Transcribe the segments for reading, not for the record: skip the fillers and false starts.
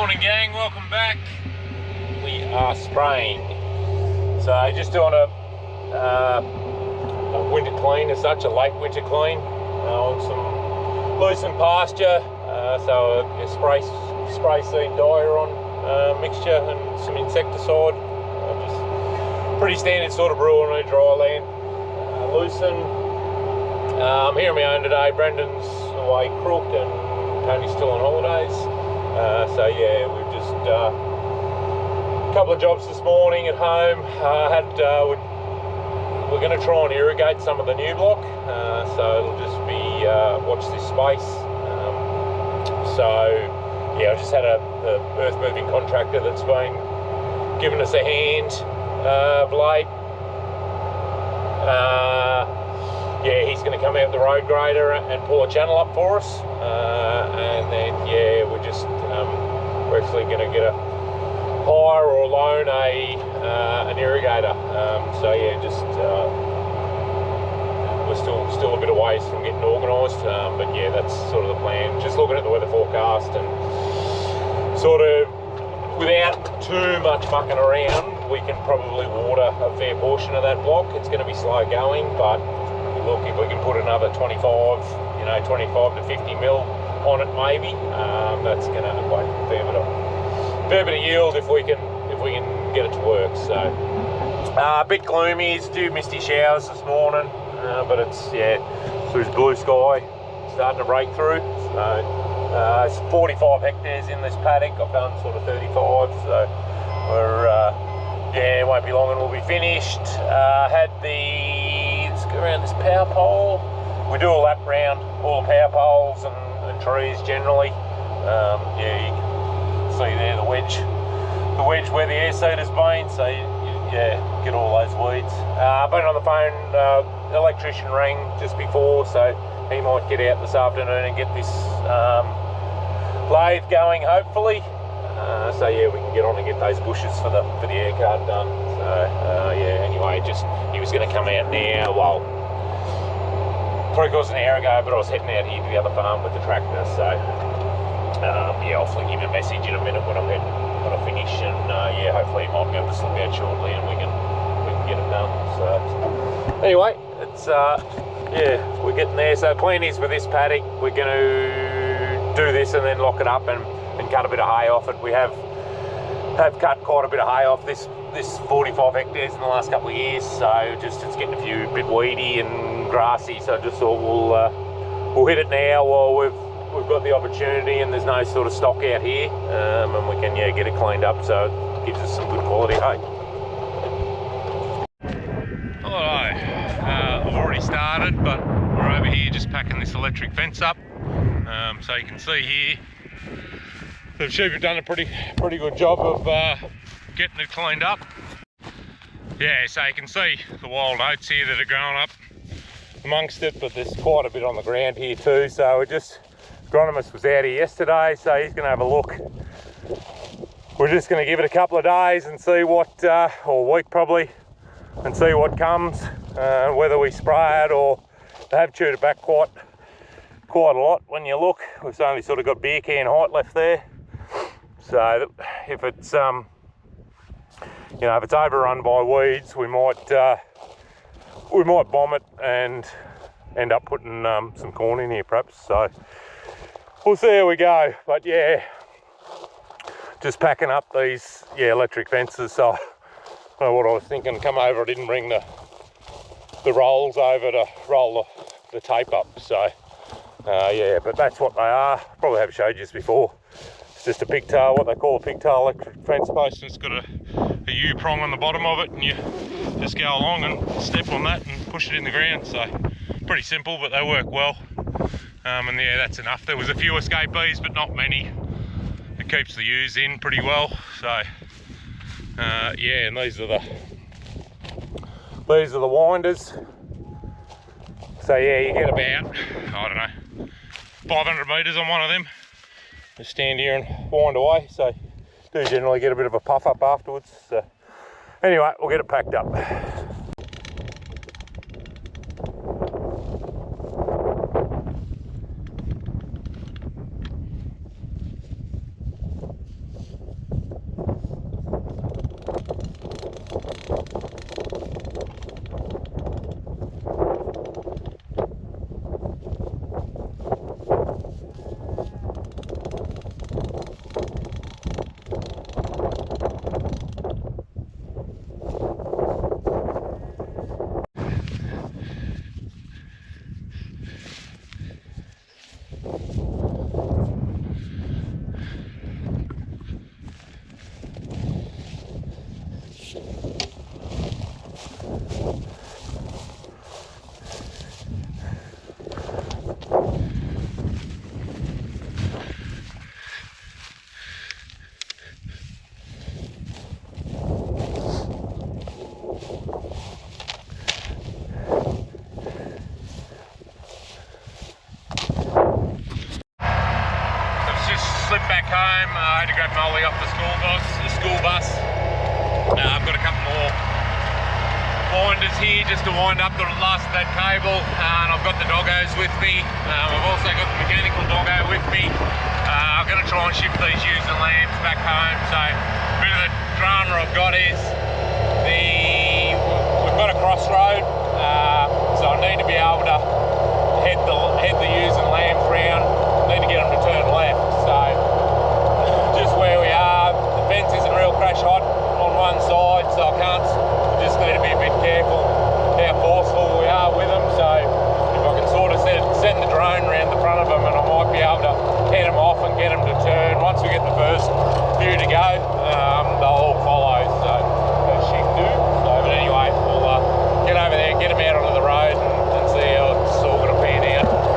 Morning gang, welcome back. We are spraying. So just doing a winter clean as such, a late winter clean on some loosened pasture. So a spray seed Diron mixture and some insecticide. Just pretty standard sort of brew on a dry land. Loosen. I'm here on my own today. Brendan's away crooked and Tony's still on holidays. So yeah, we've just a couple of jobs this morning at home. We're going to try and irrigate some of the new block, so it'll just be watch this space. So yeah, I just had a earth moving contractor that's been giving us a hand of late. Yeah, he's going to come out with the road grader and pull a channel up for us, and then yeah, we're actually going to get a hire or loan an irrigator. So yeah, just we're still a bit of ways from getting organised, but yeah, that's sort of the plan. Just looking at the weather forecast and sort of without too much mucking around, we can probably water a fair portion of that block. It's going to be slow going, but look, if we can put another 25 to 50 mil on it, maybe that's going to equate to a fair bit of yield if we can get it to work. So a bit gloomy, it's due misty showers this morning, but it's through blue sky starting to break through. So it's 45 hectares in this paddock. I've done sort of 35, so we're it won't be long and we'll be finished. Let's go around this power pole. We do a lap round all the power poles and trees generally. You can see there the wedge where the air seed has been, so get all those weeds. Been on the phone, electrician rang just before, so he might get out this afternoon and get this lathe going hopefully. So yeah, we can get on and get those bushes for the air card done. So anyway, he was going to come out now. Well, 3/4 an hour ago, but I was heading out here to the other farm with the tractor. So I'll flick him a message in a minute when I finish, and hopefully he might be able to slip out shortly, and we can get it done. So anyway, it's we're getting there. So the plan is for this paddock, we're going to do this and then lock it up and cut a bit of hay off it. We have cut quite a bit of hay off this 45 hectares in the last couple of years, so it's getting a bit weedy and grassy, so I just thought we'll hit it now while we've got the opportunity and there's no sort of stock out here, and we can get it cleaned up so it gives us some good quality hay. Hello, I've already started, but we're over here just packing this electric fence up. So you can see here the sheep have done a pretty good job of getting it cleaned up. Yeah, so you can see the wild oats here that are growing up amongst it, but there's quite a bit on the ground here too. So agronomist was out here yesterday, so he's going to have a look. We're just going to give it a couple of days and see what, or a week probably, and see what comes, whether we spray it or they have chewed it back quite a lot. When you look, we've only sort of got beer can height left there. So if it's if it's overrun by weeds, we might bomb it and end up putting some corn in here perhaps. So we'll see how we go. But yeah, just packing up these electric fences. So I don't know what I was thinking. Come over, I didn't bring the rolls over to roll the tape up. So but that's what they are. Probably have showed you this before. It's just a pigtail, what they call a pigtail electric fence post. It's got a U prong on the bottom of it, and you just go along and step on that and push it in the ground. So pretty simple, but they work well. And yeah, that's enough. There was a few escapees, but not many. It keeps the ewes in pretty well. So and these are the winders. So yeah, you get about, I don't know, 500 metres on one of them. Just stand here and wind away. So do generally get a bit of a puff up afterwards. So anyway, we'll get it packed up. Slipped back home. I had to grab Molly off the school bus. I've got a couple more winders here just to wind up the last of that cable, and I've got the doggos with me. I've also got the mechanical doggo with me. I'm going to try and shift these ewes and lambs back home. So a bit of the drama I've got is we've got a crossroad, so I need to be able to head the ewes and lambs round. Need to get them to turn left. So just where we are, the fence isn't real crash hot on one side, so I can't. Just need to be a bit careful how forceful we are with them. So if I can sort of send the drone around the front of them, and I might be able to head them off and get them to turn. Once we get the first few to go, they'll all follow. So they should do. So but anyway, we'll get over there, get them out onto the road, and see how it's all going to pan out.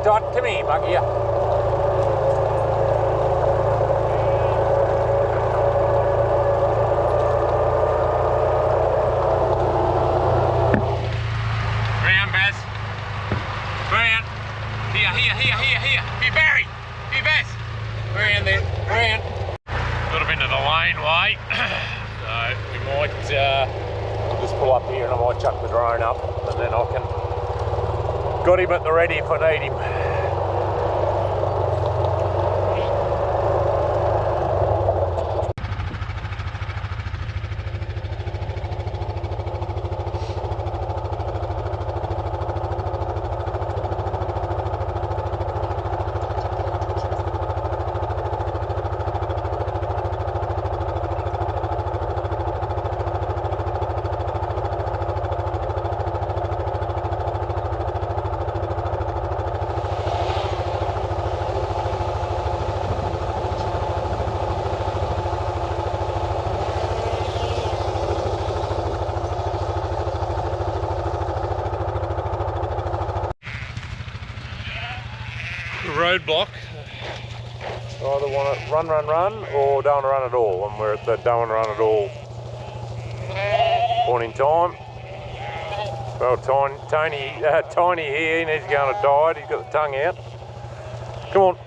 Dot, come here, bug here. Round, Baz. Round. Here. Be Barry. Be Baz. Round there. Round. A little bit of the laneway. So we might just pull up here, and I might chuck the drone up, and then I can. Got him at the ready if I need him. Roadblock. I either want to run or don't want to run at all, and we're at the don't want to run at all point in time. Well, Tiny here, he needs to go on a diet, he's got the tongue out. Come on.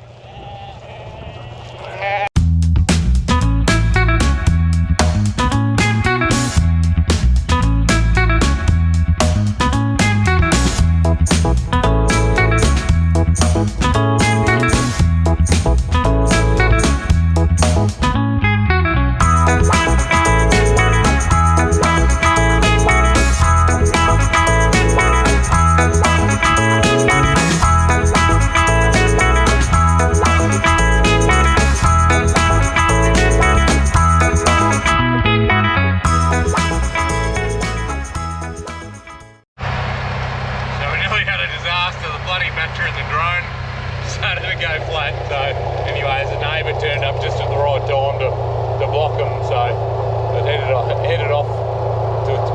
headed off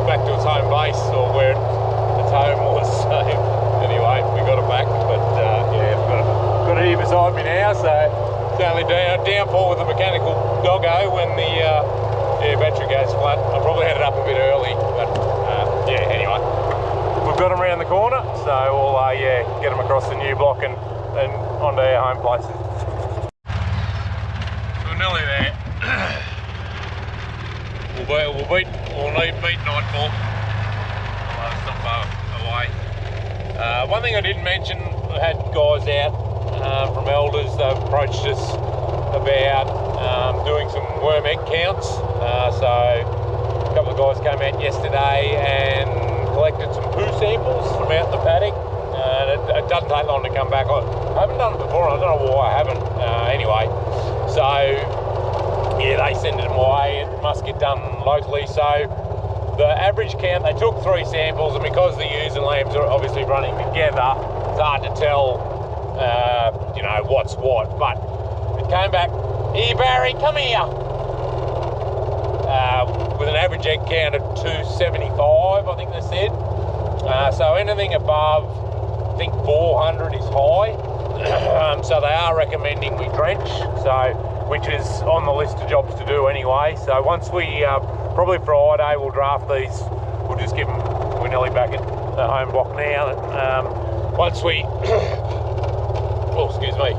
back to its home base, or where its home was. So anyway, we got it back, but yeah, got it here beside me now. So it's only downfall with the mechanical doggo when the battery goes flat. I probably had it up a bit early, but yeah. Anyway, we've got them around the corner, so we'll yeah, get them across the new block and onto our home place. So we're nearly there. We'll need beat nightfall. It's not far away. One thing I didn't mention, I had guys out from Elders. They've approached us about doing some worm egg counts. So a couple of guys came out yesterday and collected some poo samples from out the paddock. It doesn't take long to come back. I haven't done it before, and I don't know why I haven't. Anyway, so yeah, they send it my way. It must get done locally. So the average count, they took 3 samples, and because the ewes and lambs are obviously running together, it's hard to tell, you know, what's what. But it came back, here Barry, come here, with an average egg count of 275, I think they said. So anything above, I think 400 is high. So they are recommending we drench, which is on the list of jobs to do anyway. So once we, probably Friday, we'll draft these. We'll just give them, we're nearly back at the home block now. Once we, oh, excuse me,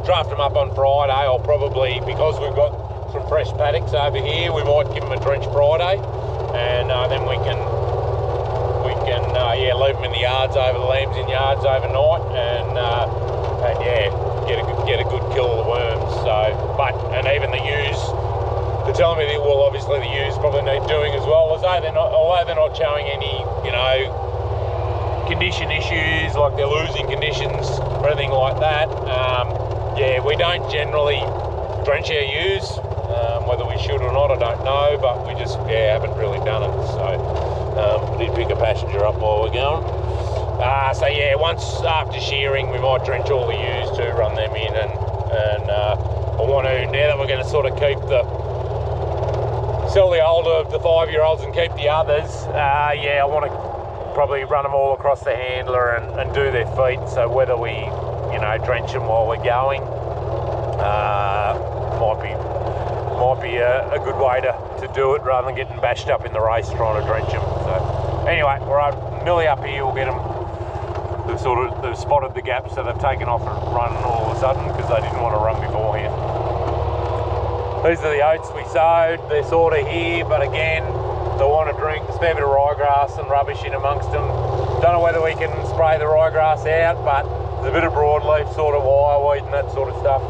draft them up on Friday, I'll probably, because we've got some fresh paddocks over here, we might give them a drench Friday, and then we can yeah, leave them in the yards over, the lambs in yards overnight, and yeah, get a good kill of the worms. So, and even the ewes, they're telling me that, well, obviously the ewes probably need doing as well, although they're not showing any, you know, condition issues, like they're losing conditions or anything like that. Yeah, we don't generally drench our ewes. Whether we should or not, I don't know, but we just, yeah, haven't really done it. So did pick a passenger up while we're going. So yeah, once after shearing, we might drench all the ewes to run them in, and I want to, now that we're going to sort of sell the older, the 5-year-olds and keep the others, yeah, I want to probably run them all across the handler and do their feet. So whether we, you know, drench them while we're going, might be a good way to do it, rather than getting bashed up in the race trying to drench them. So anyway, we're nearly up here. We'll get them. They've spotted the gap, so they've taken off and run all of a sudden because they didn't want to run beforehand. These are the oats we sowed. They're sort of here, but again, they want to drink. There's a fair bit of ryegrass and rubbish in amongst them. Don't know whether we can spray the ryegrass out, but there's a bit of broadleaf, sort of wireweed and that sort of stuff.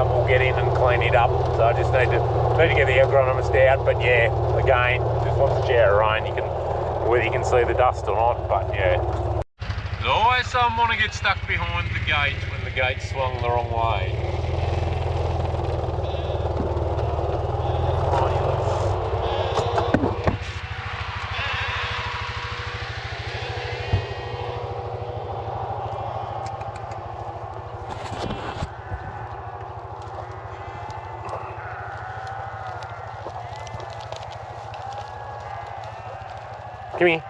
We'll get in and clean it up. So I just need to get the agronomist out. But yeah, again, just wants a shower of rain. Whether you can see the dust or not, but yeah. There's always someone want to get stuck behind the gate when the gate's swung the wrong way. Come here.